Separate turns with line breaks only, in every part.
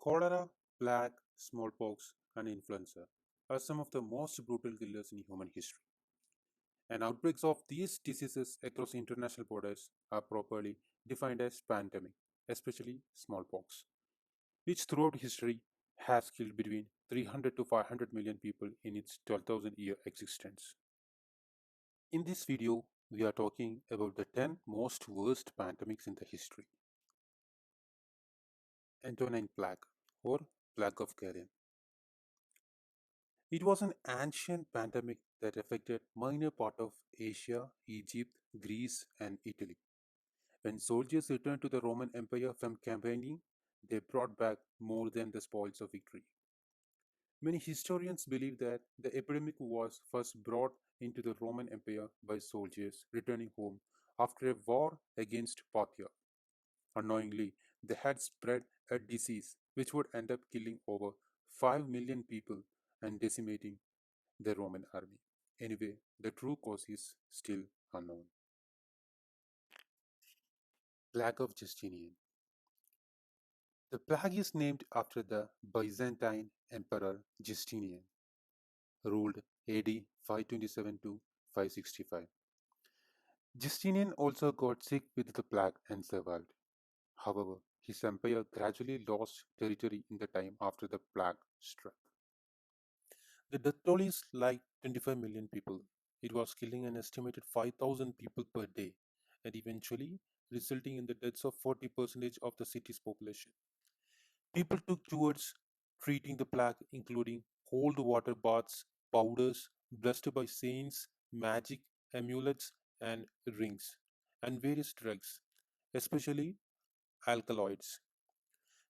Cholera, plague, smallpox, and influenza are some of the most brutal killers in human history. And outbreaks of these diseases across international borders are properly defined as pandemic, especially smallpox, which throughout history has killed between 300 to 500 million people in its 12,000-year existence. In this video, we are talking about the 10 most worst pandemics in the history. Antonine Plague or Plague of Carrion. It was an ancient pandemic that affected minor part of Asia, Egypt, Greece, and Italy. When soldiers returned to the Roman Empire from campaigning, they brought back more than the spoils of victory. Many historians believe that the epidemic was first brought into the Roman Empire by soldiers returning home after a war against Parthia. Unknowingly, they had spread a disease which would end up killing over 5 million people and decimating the Roman army. Anyway, the true cause is still unknown. Plague of Justinian. The plague is named after the Byzantine Emperor Justinian, ruled AD 527 to 565. Justinian also got sick with the plague and survived. However, his empire gradually lost territory in the time after the plague struck. The death toll is like 25 million people. It was killing an estimated 5,000 people per day and eventually resulting in the deaths of 40% of the city's population. People took towards treating the plague, including cold water baths, powders, blessed by saints, magic, amulets, and rings, and various drugs, especially alkaloids.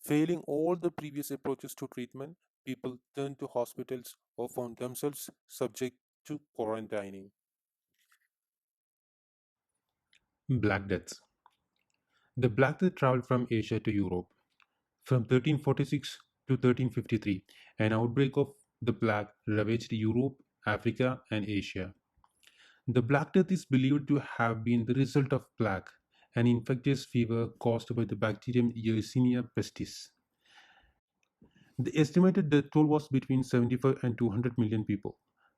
Failing all the previous approaches to treatment, people turned to hospitals or found themselves subject to quarantining. Black Deaths. The Black Death traveled from Asia to Europe. From 1346 to 1353, an outbreak of the plague ravaged Europe, Africa, and Asia. The Black Death is believed to have been the result of plague, an infectious fever caused by the bacterium Yersinia pestis. The estimated death toll was between 75 and 200 million people.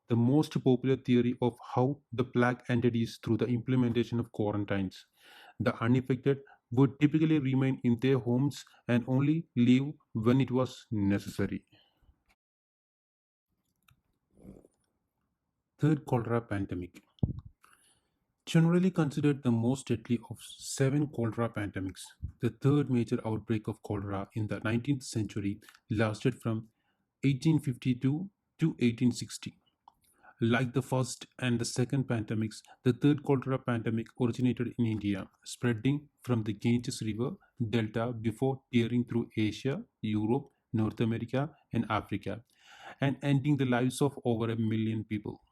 The most popular theory of how the plague ended is through the implementation of quarantines. The unaffected would typically remain in their homes and only leave when it was necessary. Third cholera pandemic. Generally considered the most deadly of seven cholera pandemics, the third major outbreak of cholera in the 19th century lasted from 1852 to 1860. Like the first and the second pandemics, the third cholera pandemic originated in India, spreading from the Ganges River delta before tearing through Asia, Europe, North America, and Africa, and ending the lives of over a million people.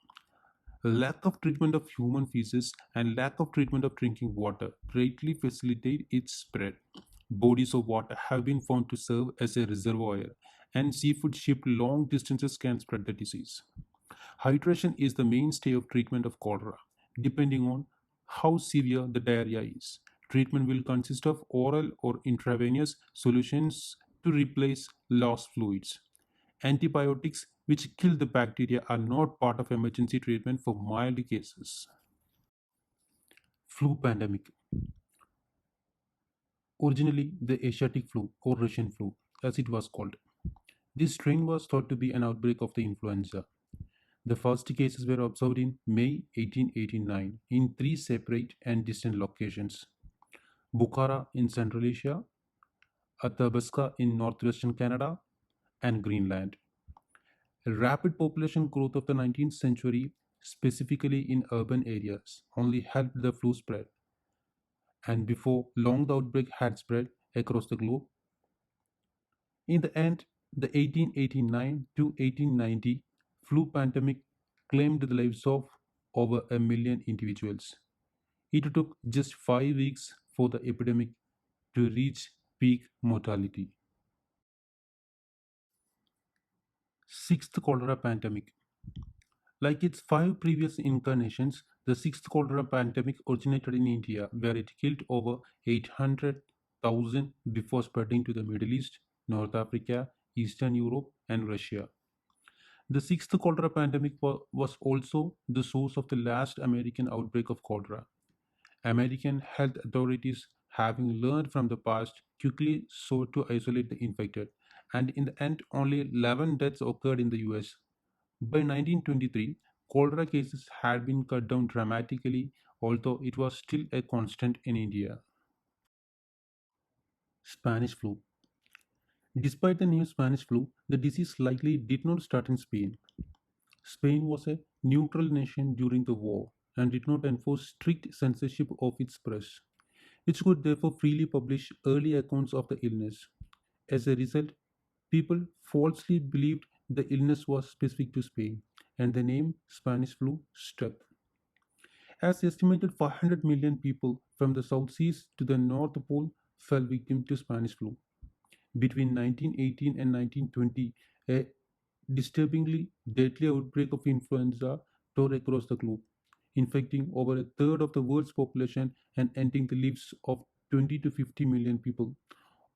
Lack of treatment of human feces and lack of treatment of drinking water greatly facilitate its spread. Bodies of water have been found to serve as a reservoir, and seafood shipped long distances can spread the disease. Hydration is the mainstay of treatment of cholera, depending on how severe the diarrhea is. Treatment will consist of oral or intravenous solutions to replace lost fluids. Antibiotics, which kill the bacteria, are not part of emergency treatment for mild cases. Flu pandemic. Originally, the Asiatic flu or Russian flu, as it was called. This strain was thought to be an outbreak of the influenza. The first cases were observed in May 1889 in three separate and distant locations: Bukhara in Central Asia, Athabasca in northwestern Canada, and Greenland. A rapid population growth of the 19th century, specifically in urban areas, only helped the flu spread. And before long, the outbreak had spread across the globe. In the end, the 1889 to 1890 flu pandemic claimed the lives of over a million individuals. It took just 5 weeks for the epidemic to reach peak mortality. Sixth cholera pandemic. Like its five previous incarnations, the sixth cholera pandemic originated in India, where it killed over 800,000 before spreading to the Middle East, North Africa, Eastern Europe, and Russia. The sixth cholera pandemic was also the source of the last American outbreak of cholera. American health authorities, having learned from the past, quickly sought to isolate the infected, and in the end, only 11 deaths occurred in the US. By 1923, cholera cases had been cut down dramatically, although it was still a constant in India. Spanish flu. Despite the new Spanish flu, the disease likely did not start in Spain. Spain was a neutral nation during the war and did not enforce strict censorship of its press, which could therefore freely publish early accounts of the illness. As a result, people falsely believed the illness was specific to Spain, and the name Spanish flu stuck. As estimated 500 million people from the South Seas to the North Pole fell victim to Spanish flu. Between 1918 and 1920, a disturbingly deadly outbreak of influenza tore across the globe, infecting over a third of the world's population and ending the lives of 20 to 50 million people.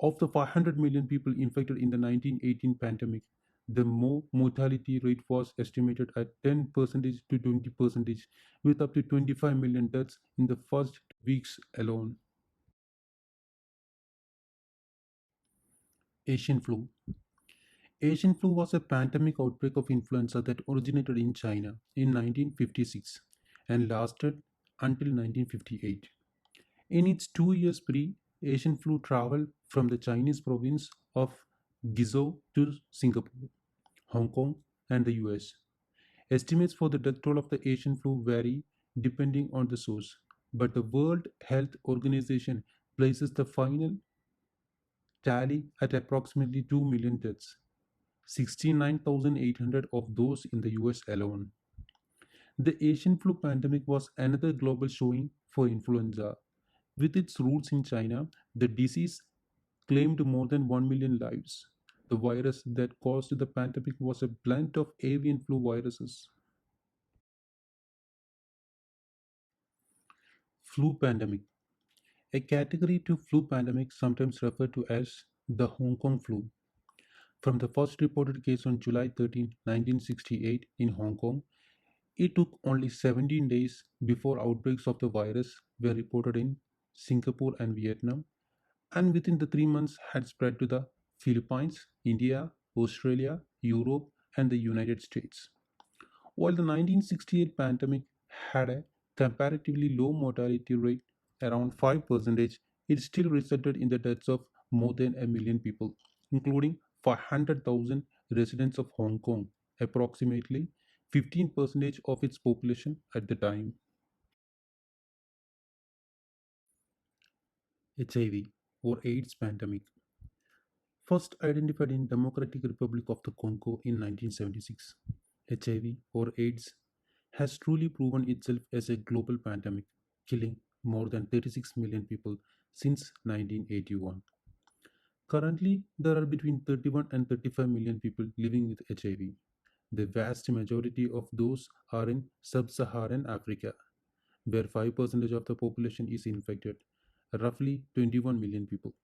Of the 500 million people infected in the 1918 pandemic, the mortality rate was estimated at 10% to 20%, with up to 25 million deaths in the first weeks alone. Asian flu. Asian flu was a pandemic outbreak of influenza that originated in China in 1956 and lasted until 1958. In its 2 year spree, Asian flu traveled from the Chinese province of Guizhou to Singapore, Hong Kong, and the US. Estimates for the death toll of the Asian flu vary depending on the source, but the World Health Organization places the final tally at approximately 2 million deaths, 69,800 of those in the US alone. The Asian flu pandemic was another global showing for influenza. With its roots in China, the disease claimed more than 1 million lives. The virus that caused the pandemic was a blend of avian flu viruses. Flu pandemic. A category to flu pandemic sometimes referred to as the Hong Kong flu. From the first reported case on July 13, 1968 in Hong Kong, it took only 17 days before outbreaks of the virus were reported in Singapore and Vietnam, and within the 3 months had spread to the Philippines, India, Australia, Europe, and the United States. While the 1968 pandemic had a comparatively low mortality rate, around 5%, it still resulted in the deaths of more than a million people, including 500,000 residents of Hong Kong, approximately 15% of its population at the time. HIV or AIDS pandemic. First identified in Democratic Republic of the Congo in 1976, HIV or AIDS has truly proven itself as a global pandemic, killing more than 36 million people since 1981. Currently, there are between 31 and 35 million people living with HIV. The vast majority of those are in sub-Saharan Africa, where 5% of the population is infected, roughly 21 million people.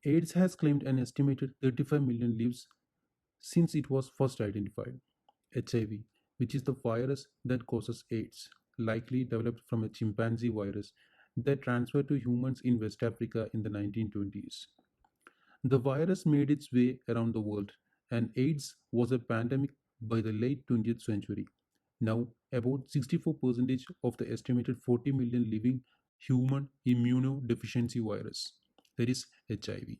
AIDS has claimed an estimated 35 million lives since it was first identified. HIV, which is the virus that causes AIDS, likely developed from a chimpanzee virus that transferred to humans in West Africa in the 1920s. The virus made its way around the world, and AIDS was a pandemic by the late 20th century. Now, about 64% of the estimated 40 million living human immunodeficiency virus, that is HIV,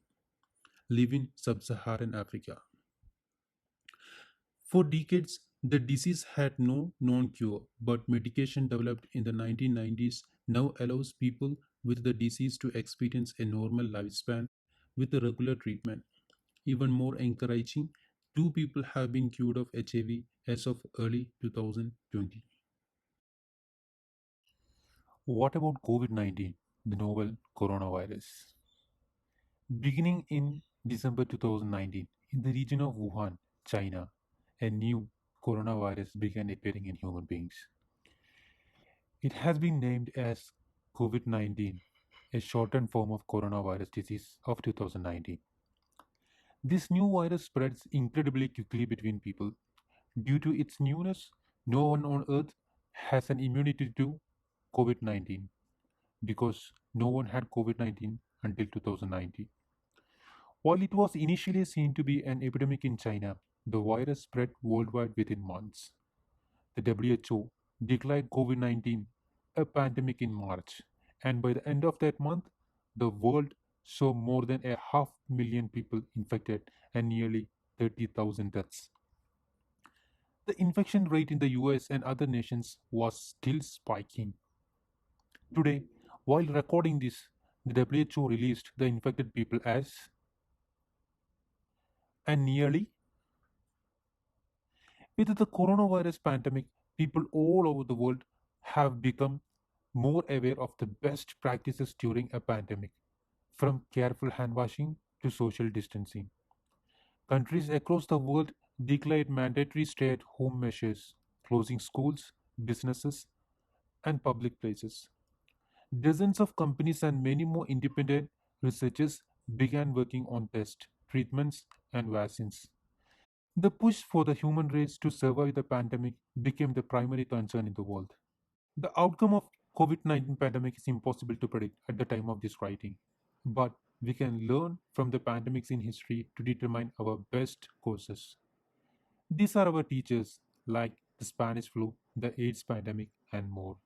live in sub Saharan Africa. For decades, the disease had no known cure, but medication developed in the 1990s now allows people with the disease to experience a normal lifespan with a regular treatment. Even more encouraging, two people have been cured of HIV as of early 2020. What about COVID 19, the novel coronavirus? Beginning in December 2019, in the region of Wuhan, China, a new coronavirus began appearing in human beings. It has been named as COVID-19, a shortened form of coronavirus disease of 2019. This new virus spreads incredibly quickly between people. Due to its newness, no one on earth has an immunity to COVID 19 because no one had COVID 19 until 2019. While it was initially seen to be an epidemic in China, the virus spread worldwide within months. The WHO declared COVID 19 a pandemic in March, and by the end of that month, the world saw more than a half million people infected and nearly 30,000 deaths. The infection rate in the US and other nations was still spiking. Today, while recording this, the WHO released the infected people as and nearly with the coronavirus pandemic, people all over the world have become more aware of the best practices during a pandemic, from careful hand washing to social distancing. Countries across the world declared mandatory stay at home measures, closing schools, businesses, and public places. Dozens of companies and many more independent researchers began working on tests, treatments, and vaccines. The push for the human race to survive the pandemic became the primary concern in the world. The outcome of COVID-19 pandemic is impossible to predict at the time of this writing, but we can learn from the pandemics in history to determine our best courses. These are our teachers like the Spanish flu, the AIDS pandemic, and more.